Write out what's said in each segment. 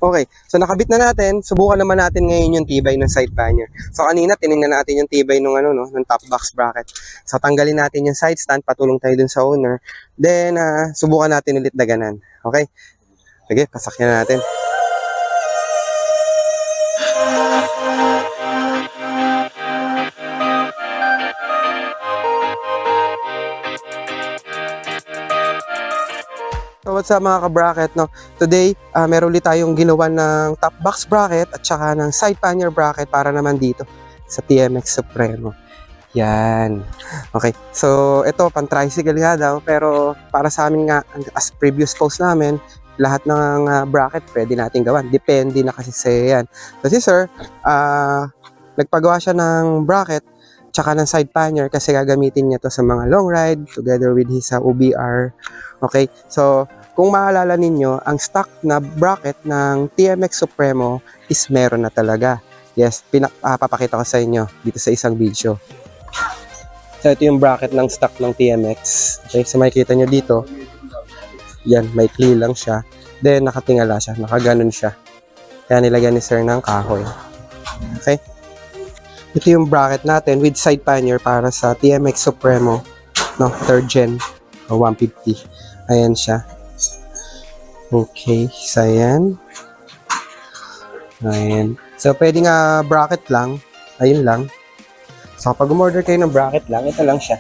Okay, so nakabit na natin. Subukan naman natin ngayon yung tibay ng side pannier. So kanina tiningnan natin yung tibay ng ng top box bracket. So tanggalin natin yung side stand, patulong tayo dun sa owner. Then subukan natin ulit daganan. Okay? Sige, pasakyan natin. So what's up mga ka-bracket, no? Today, meron ulit tayong ginawa ng top box bracket at saka ng side pannier bracket para naman dito sa TMX Supremo. Yan. Okay, so ito pan-tricycle nga daw, pero para sa amin nga, as previous post namin, lahat ng bracket pwede natin gawan. Depende na kasi sa yan. Kasi sir, nagpagawa siya ng bracket tsaka ng side pannier kasi gagamitin niya to sa mga long ride together with his OBR. Okay, so kung maalala ninyo, ang stock na bracket ng TMX Supremo is meron na talaga. Yes, papakita ko sa inyo dito sa isang video. So ito yung bracket ng stock ng TMX. Okay, so makikita nyo dito, yan, may clear lang siya. Then nakatingala siya, nakaganon siya. Kaya nilagyan ni sir ng kahoy. Okay. Ito yung bracket natin with side pannier para sa TMX Supremo, no, 3rd gen o 150. Ayan siya. Okay, so ayan. Ayan. So pwede nga bracket lang. Ayun lang. So kapag umorder kayo ng bracket lang, ito lang siya.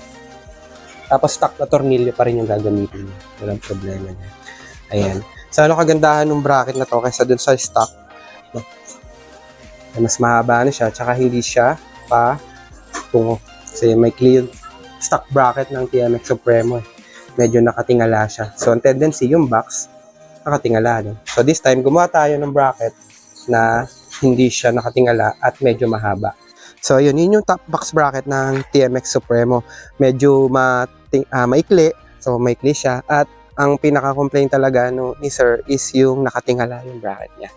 Tapos stock na tornilyo pa rin yung gagamitin niya. Walang problema niya. Ayan. So ano kagandahan ng bracket na to kaysa dun sa stock? No? Mas mahaba na siya, tsaka hindi siya pa tungo. Kasi may clear stock bracket ng TMX Supremo. Medyo nakatingala siya. So ang tendency, yung box, nakatingala. No? So this time, gumawa tayo ng bracket na hindi siya nakatingala at medyo mahaba. So yun yung top box bracket ng TMX Supremo. Medyo maikli. So maikli siya. At ang pinaka-complaint talaga ni sir is yung nakatingala yung bracket niya.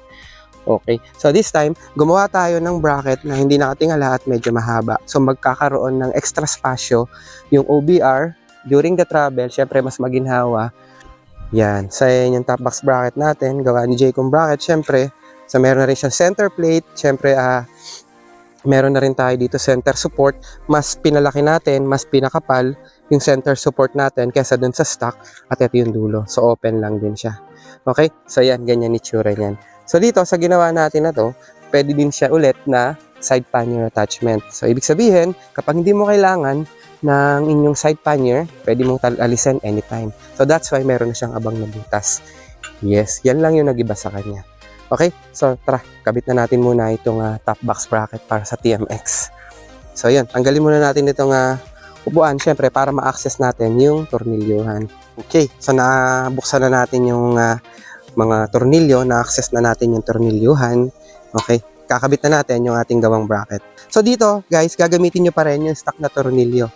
Okay. So this time, gumawa tayo ng bracket na hindi nakatingala at medyo mahaba. So magkakaroon ng extra spasyo yung OBR during the travel. Syempre mas maginhawa. Yan. So yan yung top box bracket natin. Gawa ni Jaycom bracket. Syempre, so meron na rin siyang center plate. Syempre, meron na rin tayo dito center support. Mas pinalaki natin, mas pinakapal yung center support natin kaysa dun sa stock. At ito yung dulo. So open lang din siya. Okay? So yan, ganyan itsura niyan. So dito, sa ginawa natin na to, pwede din siya ulit na side pannier attachment. So ibig sabihin, kapag hindi mo kailangan ng inyong side pannier, pwede mong alisin anytime. So that's why meron na siyang abang na butas. Yes, yan lang yung nag-iba sa kanya. Okay, so tara, kabit na natin muna itong top box bracket para sa TMX. So yun, tanggalin muna natin itong upuan, syempre para ma-access natin yung tornilyuhan. Okay, so nabuksan na natin yung mga tornilyo, na-access na natin yung tornilyuhan. Okay, kakabit na natin yung ating gawang bracket. So dito, guys, gagamitin nyo pa rin yung stock na tornilyo.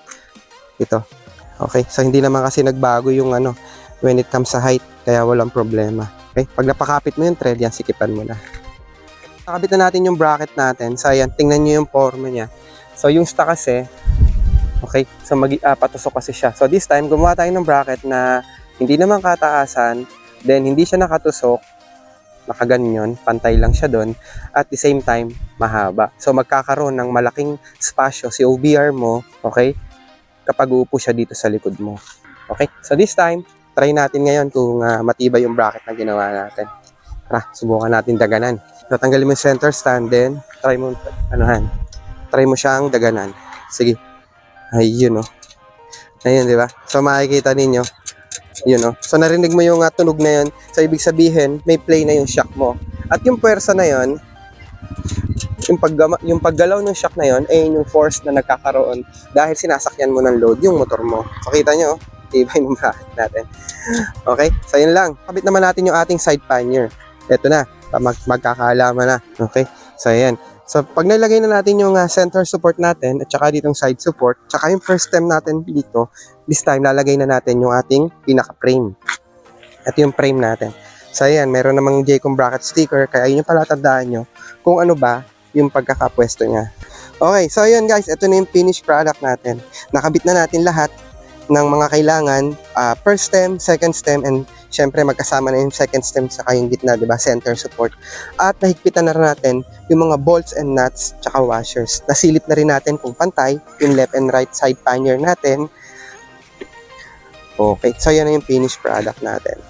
Ito. Okay, so hindi naman kasi nagbago yung when it comes sa height, kaya walang problema. Okay, pag napakapit mo yung thread, yan, sikipan mo na. Nakabit na natin yung bracket natin. So ayan, tingnan nyo yung forma niya. So yung stock kasi, okay, so patusok kasi siya. So this time, gumawa tayo ng bracket na hindi naman kataasan, then hindi siya nakatusok, nakaganyan, pantay lang siya doon, at the same time, mahaba. So magkakaroon ng malaking spasyo si OBR mo, okay, kapag uupo siya dito sa likod mo. Okay, so this time, try natin ngayon kung matibay yung bracket na ginawa natin. Tara, subukan natin daganan. Tatanggalin mo yung center stand, then try mo, try mo siyang daganan. Sige, ayun, ayun, di ba? So makikita ninyo, yun, so narinig mo yung tunog na yun. So ibig sabihin, may play na yung shock mo. At yung puwersa na yun, yung paggalaw ng shock na yun, ay yung force na nagkakaroon dahil sinasakyan mo ng load yung motor mo. So kita nyo, tibay ng bracket natin. Okay, so yun lang. Kabit naman natin yung ating side pannier. Ito na, magkakaalaman na. Okay, so ayan. So pag nilagay na natin yung center support natin at saka ditong side support, saka yung first stem natin dito, this time lalagay na natin yung ating pinaka-frame. Ito yung frame natin. So ayan, meron namang Jaycom bracket sticker, kaya yun yung palatandaan nyo kung ano ba yung pagkakapwesto niya. Okay, so ayan guys, ito na yung finished product natin. Nakabit na natin lahat ng mga kailangan, first stem, second stem, and syempre magkasama na yung second stem sa yung gitna, di ba? Center support. At nahigpitan na rin natin yung mga bolts and nuts tsaka washers. Nasilip na rin natin kung pantay yung left and right side pannier natin. Okay, so yan na yung finished product natin.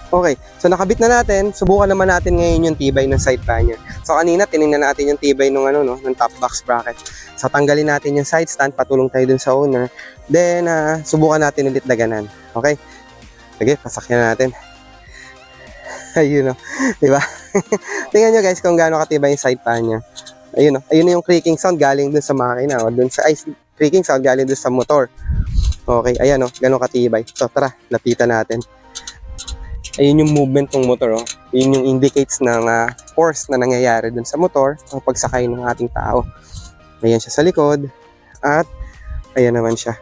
Okay, so nakabit na natin. Subukan naman natin ngayon yung tibay ng side pannier. So kanina tinignan natin yung tibay ng ng top box bracket. So tanggalin natin yung side stand, patulong tayo dun sa owner. Then subukan natin ulit daganan. Okay? Sige, pasakyan natin. Ayun di ba? Tingnan nyo guys kung gaano katibay yung side pannier. Ayun ayun yung creaking sound galing dun sa makina o dun sa creaking sound galing dun sa motor. Okay, ayan gaano katibay. So tara, lapitan natin. Ayun yung movement ng motor, Yun yung indicates ng force na nangyayari dun sa motor ang pagsakay ng ating tao. Ayan siya sa likod. At, ayan naman siya.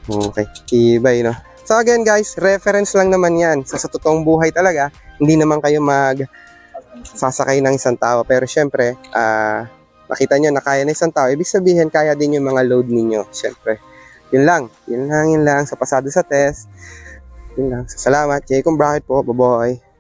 Okay, tibay, So again guys, reference lang naman yan. Sa totoong buhay talaga, hindi naman kayo sasakay ng isang tao. Pero syempre, nakita nyo na kaya ng isang tao, ibig sabihin kaya din yung mga load ninyo. Syempre, yun lang. Sa pasado sa test. Yun lang. Salamat. Jaycom Bracket po. Bye-bye.